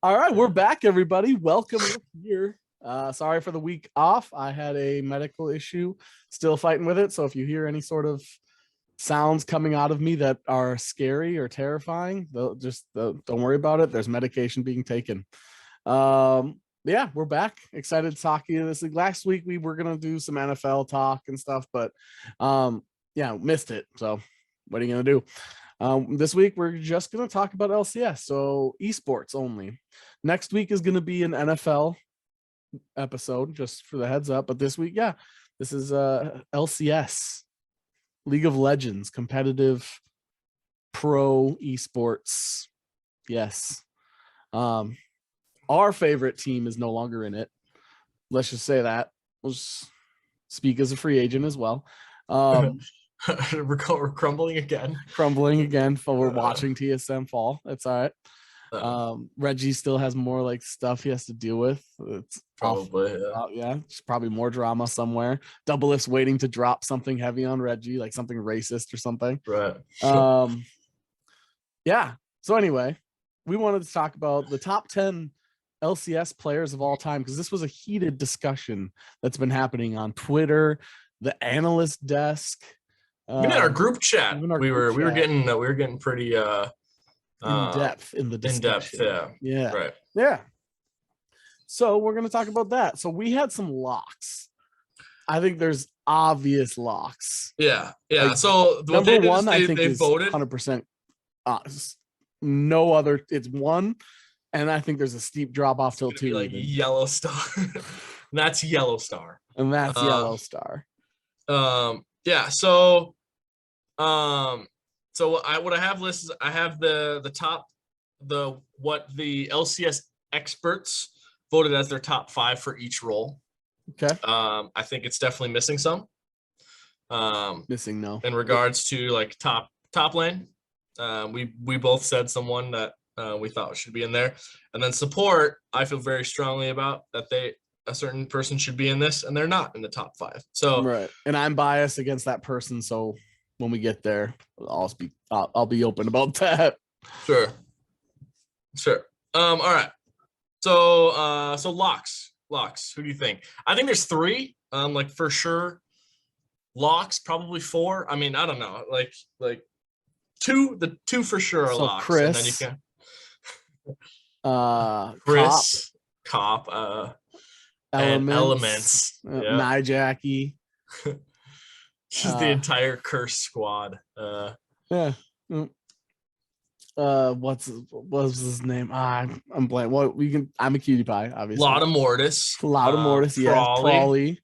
All right, we're back, everybody. Welcome here. Sorry for the week off. I had a medical issue, still fighting with it. So if you hear any sort of sounds coming out of me that are scary or terrifying, don't worry about it. There's medication being taken. Yeah, we're back. Excited to talk to you this week. Last week we were gonna do some NFL talk and stuff, but yeah, missed it. So what are you gonna do? This week we're just going to talk about LCS, so esports only. Next week is going to be an NFL episode, just for the heads up. But this week, yeah, this is LCS, League of Legends, competitive pro esports. Yes. Our favorite team is no longer in it. Let's just say that. We'll just speak as a free agent as well. We're crumbling again. We're watching TSM fall. That's all right. Reggie still has more like stuff he has to deal with. It's probably it's probably more drama somewhere. Double F's waiting to drop something heavy on Reggie, like something racist or something. Right. Yeah. So anyway, we wanted to talk about the top 10 LCS players of all time, because this was a heated discussion that's been happening on Twitter, the analyst desk. Even in our group chat, we were getting pretty in depth in the discussion. Yeah. Right. Yeah. So we're going to talk about that. So we had some locks. I think there's obvious locks. Yeah. Like, so number one, I think they is voted 100%. No other. It's one, and I think there's a steep drop off till two. Like Yellow Star. That's Yellow Star. And that's Yellow Star. Yeah. So, what I have listed, I have the top, what the LCS experts voted as their top 5 for each role. Okay. I think it's definitely missing some. Missing no. In regards to like top lane, we both said someone that we thought should be in there, and then support. I feel very strongly about that a certain person should be in this, and they're not in the top 5. So right, and I'm biased against that person. So when we get there, I'll be open about that. Sure. All right. So locks. Who do you think? I think there's 3. Like for sure. Locks, probably 4. I mean, I don't know. Like 2. The 2 for sure are locks. Chris. And then you can. Chris. Cop. Elements. Yeah. Jackie. Just the entire curse squad. Yeah. What's his name? I'm blank. What we can? I'm a cutie pie, obviously. Lot of Mortis. Yeah. Crawley.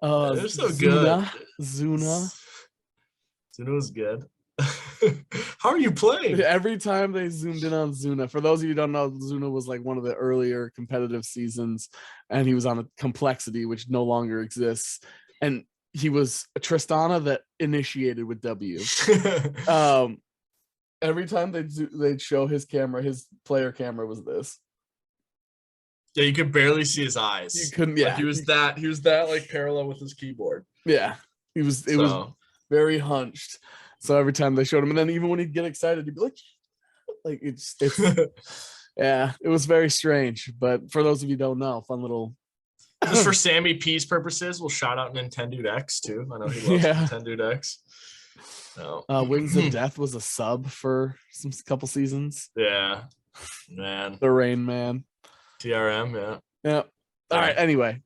They're so good. Zuna was good. How are you playing? Every time they zoomed in on Zuna, for those of you who don't know, Zuna was like one of the earlier competitive seasons, and he was on a complexity which no longer exists, and he was a Tristana that initiated with W. Every time they'd show his camera, his player camera was this. Yeah, you could barely see his eyes. You couldn't. Yeah, like he was that like parallel with his keyboard. Yeah, it was very hunched. So every time they showed him, and then even when he'd get excited, he'd be like it's yeah, it was very strange. But for those of you who don't know, fun little. Just for Sammy P's purposes, we'll shout out Nintendo X too. I know he loves Nintendo X. So. Wings of Death was a sub for couple seasons. Yeah, man. The Rain Man. TRM, yeah. All right. Anyway.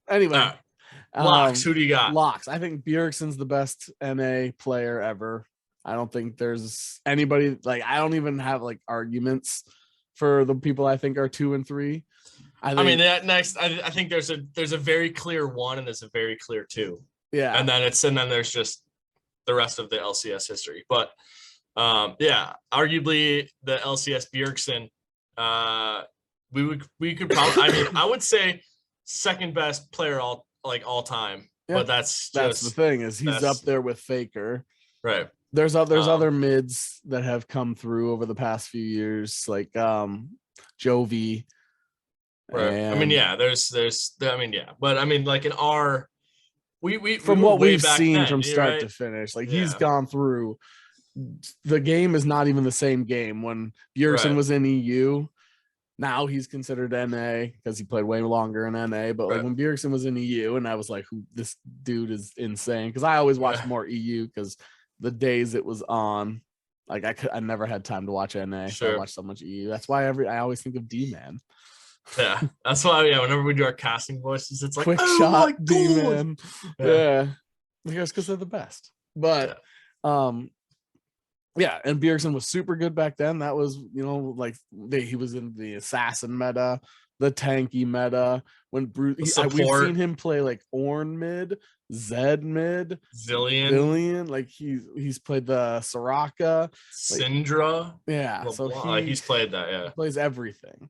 Locks. Who do you got? Locks. I think Bjergsen's the best NA player ever. I don't think there's anybody I don't even have like arguments for the people I think are 2 and 3. I mean, that next, I think there's a very clear 1 and there's a very clear 2. Yeah. And then there's just the rest of the LCS history. But yeah, arguably the LCS Bjergsen, we could probably, I mean, I would say second best player all time. Yeah. But that's the thing is he's up there with Faker. Right. There's other mids that have come through over the past few years, like Jovi. Right. I mean, yeah, but I mean, like in our, we from what we've seen then, from start to finish, he's gone through. The game is not even the same game. When Bjergsen was in EU, Now he's considered NA because he played way longer in NA. But like Right. when Bjergsen was in EU, and I was like, "Who? This dude is insane." Because I always watched Yeah. more EU because the days it was on, like I never had time to watch NA, so I Sure. watched so much EU. That's why I always think of D Man. Yeah. That's why. Yeah. Whenever we do our casting voices, it's like, Quick oh shot my D god. Man. Yeah, because they're the best. But yeah, and Bjergsen was super good back then. That was, like he was in the assassin meta, the tanky meta. When we've seen him play like Ornn mid, Zed mid, Zillion. Like he's played the Soraka, Syndra. Yeah, so he's played that. Yeah, he plays everything,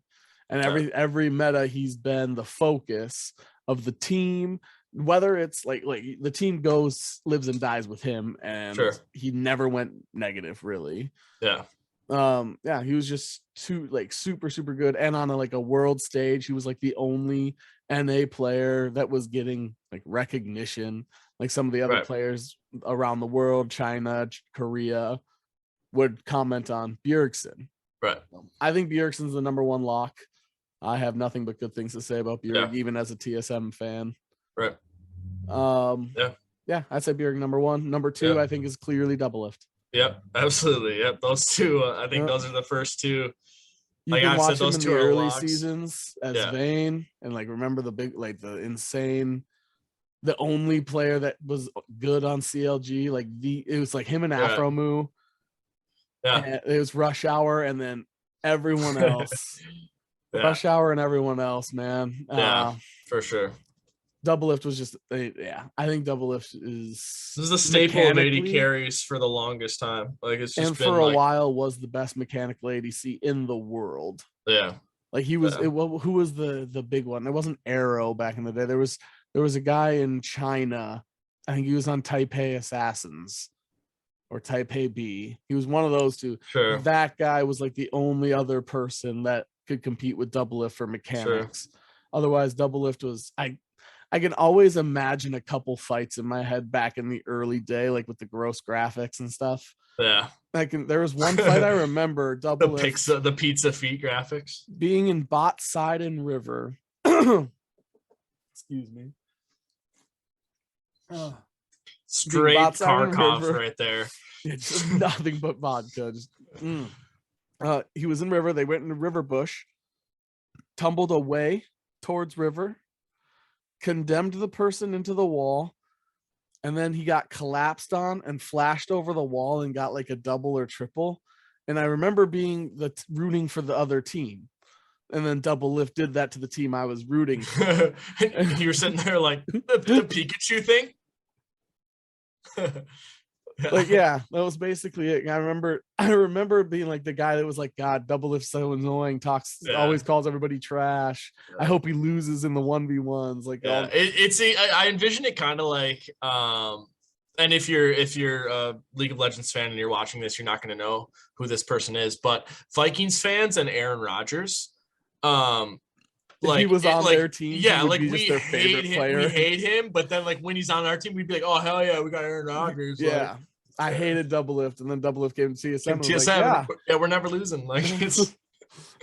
and every meta he's been the focus of the team. Whether it's like the team lives and dies with him, and he never went negative really. Yeah. He was just super good, and on a world stage, he was like the only NA player that was getting like recognition. Like some of the other players around the world, China, Korea, would comment on Bjergsen. Right. I think Bjergsen's the number one lock. I have nothing but good things to say about Bjerg, even as a TSM fan. Right. Yeah, I'd say Bjerg number one. Number two, I think, is clearly Doublelift. Yep, absolutely. Yep, those two. I think those are the first two. You can watch him in the early seasons as Vayne, and remember the big, the insane, the only player that was good on CLG. It was like him and Afromoo. Yeah, it was Rush Hour, and then everyone else. Rush Hour and everyone else, man. Yeah, for sure. Doublelift was just, I think Doublelift this is a staple of AD carries for the longest time. It's just and for a while was the best mechanical ADC in the world. Yeah, he was. Who was the big one? It wasn't Arrow back in the day. There was a guy in China. I think he was on Taipei Assassins or Taipei B. He was one of those two. Sure. That guy was like the only other person that could compete with Doublelift for mechanics. Sure. Otherwise, Doublelift was I can always imagine a couple fights in my head back in the early day, like with the gross graphics and stuff. Yeah. There was one fight I remember, Doublelift. The pizza feet graphics. Being in bot side and river. Excuse me. Straight car coughs right there. It's nothing but vodka. He was in river. They went into river bush, tumbled away towards river, condemned the person into the wall, and then he got collapsed on and flashed over the wall and got like a double or triple. And I remember being rooting for the other team. And then Doublelift did that to the team I was rooting for. You were sitting there like the Pikachu thing. That was basically it. I remember being like the guy that was like, God, Doublelift's so annoying, always calls everybody trash. I hope he loses in the 1v1s. I envision it kind of like and if you're a League of Legends fan and you're watching this, you're not going to know who this person is, but Vikings fans and Aaron Rodgers, he was on their team. Yeah, we their favorite player. We hate him, but then when he's on our team, we'd be like, oh hell yeah, we got Aaron Rodgers. Yeah. I hated Doublelift, and then Doublelift came to TSM. We're never losing.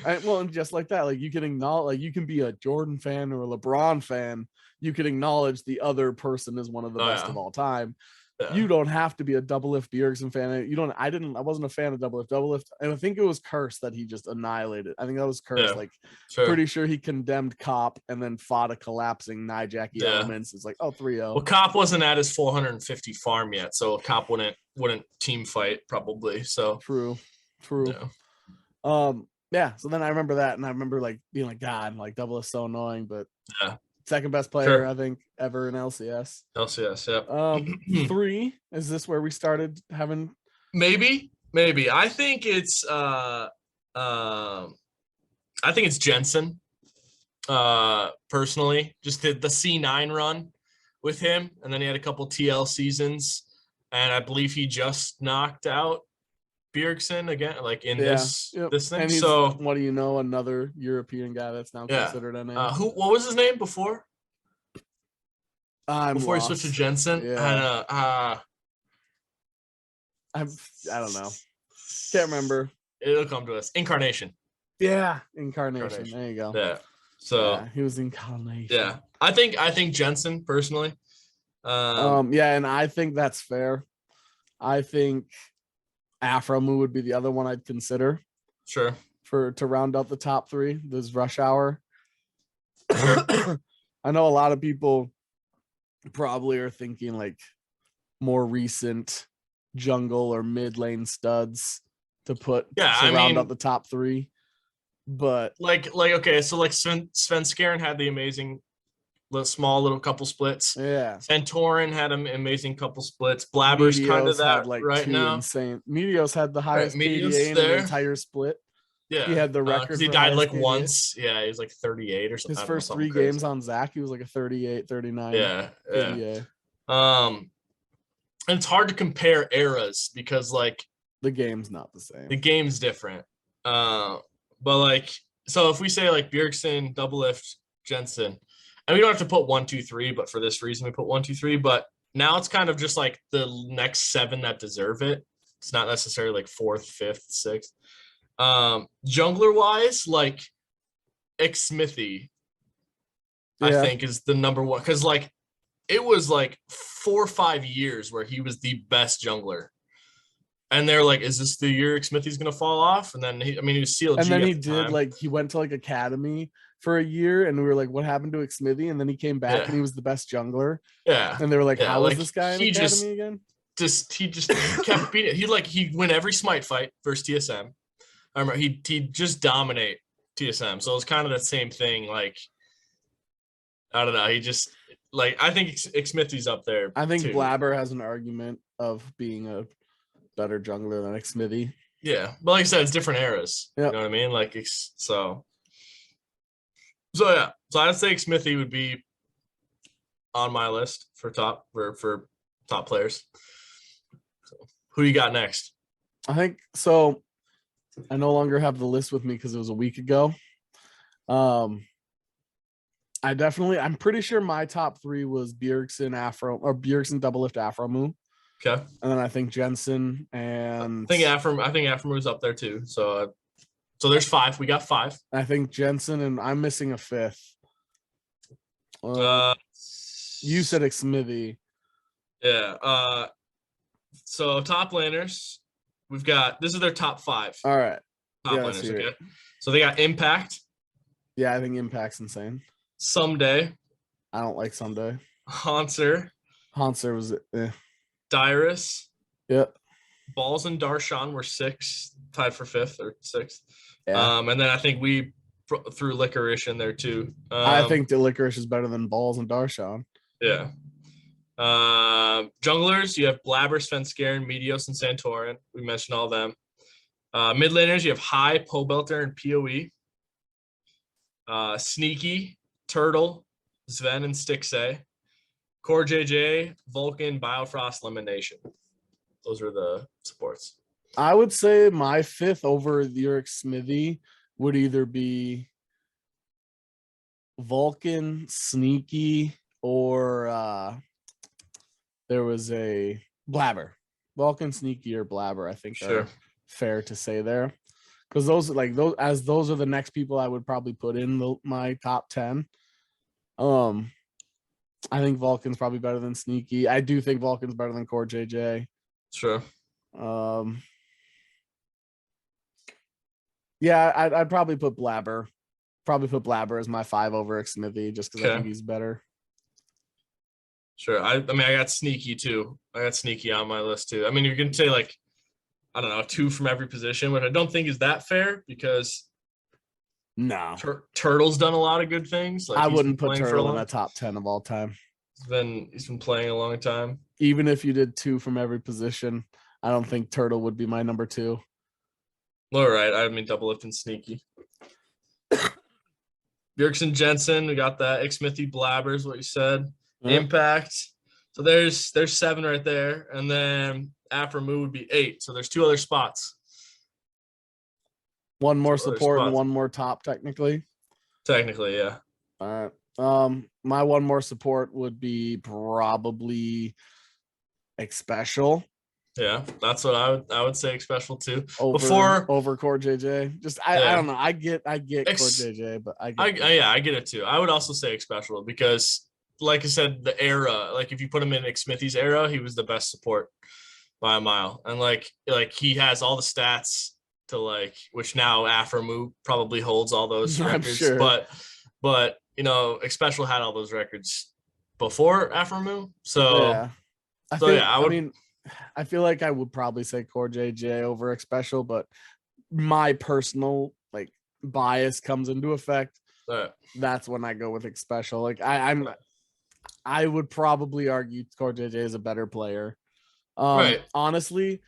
And just like that, you can acknowledge, you can be a Jordan fan or a LeBron fan. You can acknowledge the other person is one of the best of all time. Yeah. You don't have to be a Doublelift Bjergsen fan. I wasn't a fan of Doublelift. And I think it was Curse that he just annihilated. I think that was Curse. Pretty sure he condemned Cop and then fought a collapsing Nijacky Elements. It's 3-0. Well, Cop wasn't at his 450 farm yet, so Cop wouldn't team fight probably. So true. Yeah. So then I remember that, and I remember being like, God, Doublelift's so annoying, but second best player I think ever in LCS. LCS, yeah. 3, is this where we started having? Maybe. I think it's Jensen. Personally, just did the C9 run with him, and then he had a couple TL seasons, and I believe he just knocked out Bjergsen again, this thing. And so what do you know? Another European guy that's now considered NA. What was his name before? Before he switched to Jensen? Yeah. I don't know. Can't remember. It'll come to us. Incarnation. Yeah, Incarnation. There you go. Yeah. So yeah, he was Incarnation. yeah, I think Jensen personally. Yeah, and I think that's fair. I think Afromu would be the other one I'd consider Sure. to round out the top three. This Rush Hour. Sure. I know a lot of people probably are thinking like more recent jungle or mid lane studs to round out the top three. But like okay, so like Sven Skaren had the amazing small little couple splits. Yeah. Santorin had an amazing couple splits. Blabber's kind of that like right now. Insane. Meteos had the highest KDA in an entire split. Yeah. He had the record because he died like KDA. Once. Yeah, he was like 38 or something. His first 3 games on Zach, he was like a 38, 39 KDA. And it's hard to compare eras because like the game's not the same. The game's different. But like, so if we say like Bjergsen, Doublelift, Jensen, and we don't have to put 1, 2, 3, but for this reason we put 1, 2, 3. But now it's kind of just like the next 7 that deserve it. It's not necessarily like 4th, 5th, 6th. Jungler wise, like Xmithy, I think is the number one because like it was like 4 or 5 years where he was the best jungler. And they're like, is this the year Xmithy's going to fall off? And then, he was CLG. And then he did, like, he went to, like, academy for a year. And we were like, what happened to Xmithy? And then he came back and he was the best jungler. Yeah. And they were like, how is this guy in academy again? He just kept beating it. He win every smite fight versus TSM. I remember he just dominate TSM. So it was kind of that same thing. Like, I don't know. He just, like, I think Xmithy's up there. I think Blabber has an argument of being a better jungler than Xmithy. Yeah, but like I said, it's different eras. Yep. You know what I mean? Like, so yeah. So I'd say Xmithy would be on my list for top players. So who you got next? I think so. I no longer have the list with me because it was a week ago. I'm pretty sure my top 3 was Bjergsen, Doublelift, Afromu. Okay. And then I think Jensen and I think Afromu's up there too. So there's 5. We got 5. I think Jensen, and I'm missing a 5th. You said Xmithy. Yeah. So top laners, we've got, this is their top 5. All right. Top laners. Okay. So they got Impact. Yeah, I think Impact's insane. Someday. I don't like Someday. Haunter was Dyrus. Yep. Balls and Darshan were 6, tied for 5th or 6th. Yeah. And then I think we threw Licorice in there too. I think the Licorice is better than Balls and Darshan. Yeah. Junglers, you have Blabber, Sven Skaren, Meteos, and Santorin. We mentioned all of them. Mid laners, you have High, Pobelter, and PoE. Sneaky, Turtle, Sven, and Stixay. Core JJ, Vulcan, Biofrost, Lemonation. Those are the supports. I would say my 5th over your Xmithy would either be Vulcan, Sneaky, or there was a Blabber. Vulcan, Sneaky, or Blabber, I think are fair to say there. Because those are the next people I would probably put in my top 10. I think Vulcan's probably better than Sneaky. I do think Vulcan's better than Core JJ. Sure. Yeah, I'd probably put Blabber. Probably put Blabber as my 5 over Xmithy just because I think he's better. Sure. I got Sneaky too. I got Sneaky on my list too. I mean, you're going to say like, I don't know, 2 from every position, which I don't think is that fair because Turtle's done a lot of good things. Like, I wouldn't put Turtle in the top 10 of all time. He's been playing a long time. Even if you did 2 from every position, I don't think Turtle would be my number 2. All right. I mean, Doublelift and Sneaky. Bjergsen, Jensen, we got that. Xmithy, Blabber is what you said. Yep. Impact. So there's 7 right there. And then Afromu would be 8. So there's 2 other spots. One more support and 1 more top, technically. Technically, yeah. All right. My 1 more support would be probably Xpecial. Yeah, that's what I would say special too. Over Core JJ. Just I Yeah. don't know. I get Core JJ, but I get it too. I would also say special because, like I said, the era. Like if you put him in Smithy's era, he was the best support by a mile, and like he has all the stats to like, which now Aframu probably holds all those I'm records, sure. but Special had all those records before Aframu, so Yeah. I would. mean, I feel like I would probably say Core JJ over Special, but my personal like bias comes into effect. That's when I go with Special. Like I would probably argue Core JJ is a better player. Right. Honestly,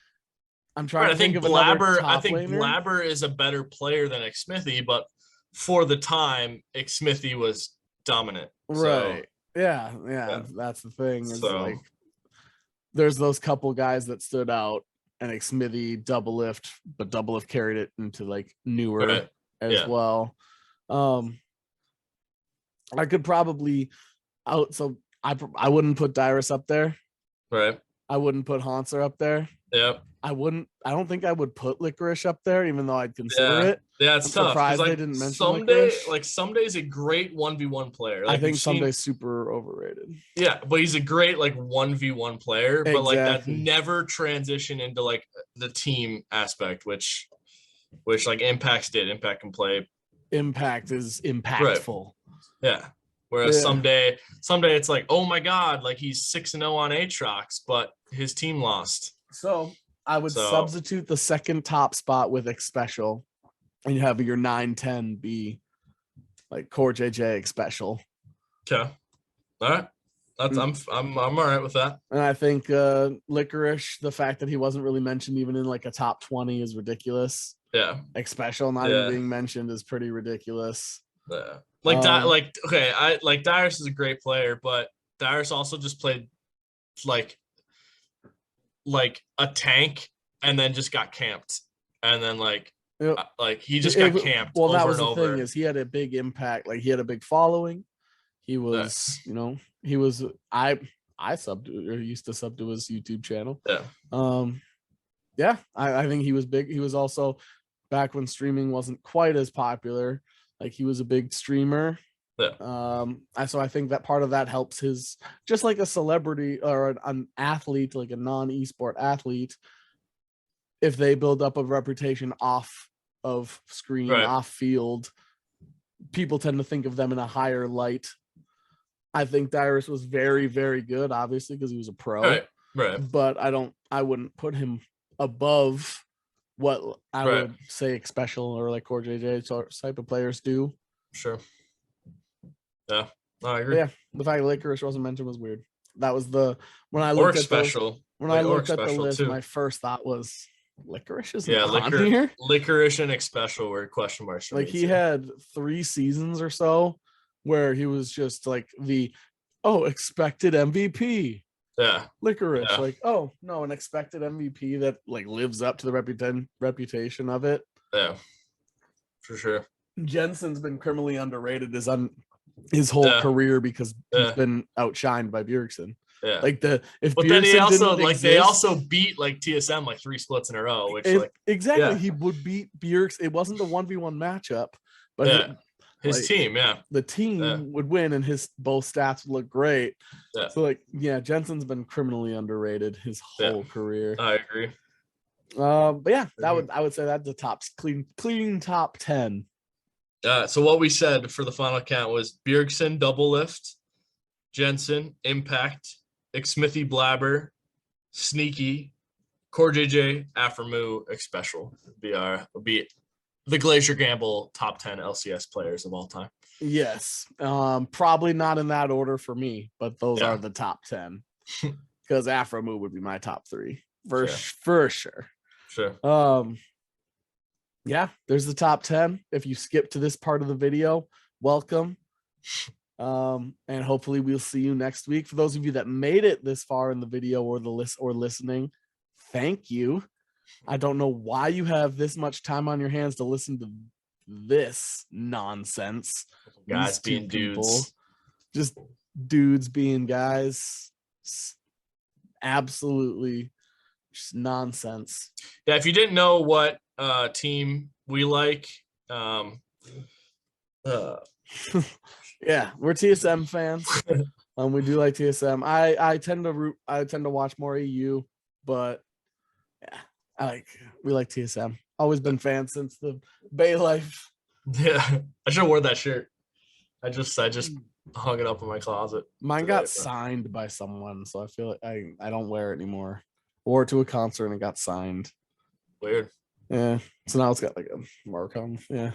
I'm trying to I think think of another top I think laner. Blabber is a better player than Smithy, but for the time, Smithy was dominant. Right. So, yeah. That's the thing is so like there's those couple guys that stood out and Smithy double lift, but double lift carried it into like newer as well. I could probably so I wouldn't put Dyrus up there. Right. I wouldn't put Hanser up there. Yep. I don't think I would put Licorice up there, even though I'd consider it. Yeah, it's I'm tough. surprised Like, they didn't mention Licorice. Someday's a great 1v1 player. Like, I think Someday's super overrated. Yeah, but he's a great like 1v1 player, but like that Exactly. never transitioned into like the team aspect, which like Impact can play. Impact is impactful. Right. Yeah. Whereas someday it's like, oh my God, like he's 6-0 on Aatrox, but his team lost. So I would substitute the second top spot with Special, and you have your 9-10 be like Core JJ Special. Okay. All right. I'm all right with that. And I think Licorice, the fact that he wasn't really mentioned even in like a top 20 is ridiculous. Yeah. Special not even being mentioned is pretty ridiculous. Yeah. Dyrus is a great player, but Dyrus also just played like a tank and then just got camped. And then he just got camped. Well, that was the thing is he had a big impact. Like he had a big following. He was, I used to sub to his YouTube channel. Yeah. I think he was big. He was also back when streaming wasn't quite as popular. Like he was a big streamer. Yeah. So I think that part of that helps his, just like a celebrity or an athlete, like a non-esport athlete, if they build up a reputation off of screen, off field, people tend to think of them in a higher light. I think Dyrus was very, very good, obviously, because he was a pro. Right. But I wouldn't put him above what I would say Special or like Core JJ type of players do. Sure. Yeah, I agree. Yeah, the fact that Licorice wasn't mentioned was weird. That was when I looked at the list, too. My first thought was Licorice isn't on here. Licorice and Special were question marks. Like he had 3 seasons or so where he was just like the expected MVP. Yeah. Licorice. Yeah. Like, oh no, an expected MVP that like lives up to the reputation of it. Yeah. For sure. Jensen's been criminally underrated his whole career because he's been outshined by Bjergsen. Yeah. Like then they also beat like TSM like 3 splits in a row, which he would beat Bjergsen. It wasn't a 1v1 matchup, but his team, the team would win and both stats would look great. Yeah. So Jensen's been criminally underrated his whole career. I agree. But yeah, I would say that's the top clean top 10. So what we said for the final count was Bjergsen double lift, Jensen Impact, Smithy Blabber, Sneaky, Core JJ, Aframu, Special would be the Glacier Gamble top 10 LCS players of all time. Yes. Probably not in that order for me, but those are the top 10. Because Aframu would be my top 3 for sure. Sure. Yeah, there's the top 10. If you skip to this part of the video, welcome. And hopefully we'll see you next week. For those of you that made it this far in the video or the list or listening, thank you. I don't know why you have this much time on your hands to listen to this nonsense. Guys being dudes. Just dudes being guys. Absolutely Just nonsense. Yeah, if you didn't know what team we like, Yeah, we're TSM fans. We do like TSM. I tend to watch more EU, but yeah, we like TSM. Always been fans since the Bay life. yeah, I should have wore that shirt. I just hung it up in my closet. Mine got signed by someone, so I feel like I don't wear it anymore. Wore it to a concert and it got signed. Weird. Yeah. So now it's got like a mark on. Yeah.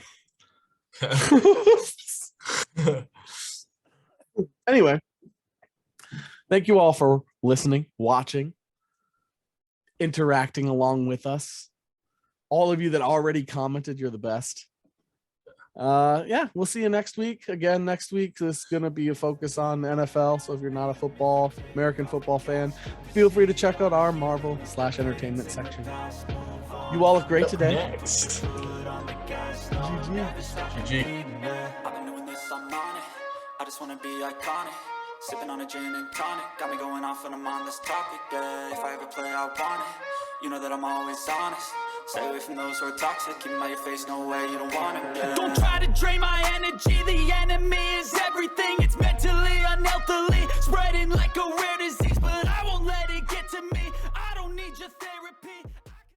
Anyway, thank you all for listening, watching, interacting along with us. All of you that already commented, you're the best. Yeah, we'll see you next week. Again, next week is going to be a focus on NFL. So if you're not a American football fan, feel free to check out our Marvel/entertainment section. You all look great today. Next. GG. I've been doing this, I'm on it. I just wanna be iconic. Sipping on a gin and tonic. Got me going off when I'm on this topic, yeah. If I ever play, I want it. You know that I'm always honest. Stay away from those who are toxic. Keep them out your face, no way, you don't want it, yeah. Don't try to drain my energy. The enemy is everything. It's mentally, unhealthily spreading like a rare disease. But I won't let it get to me. I don't need your therapy.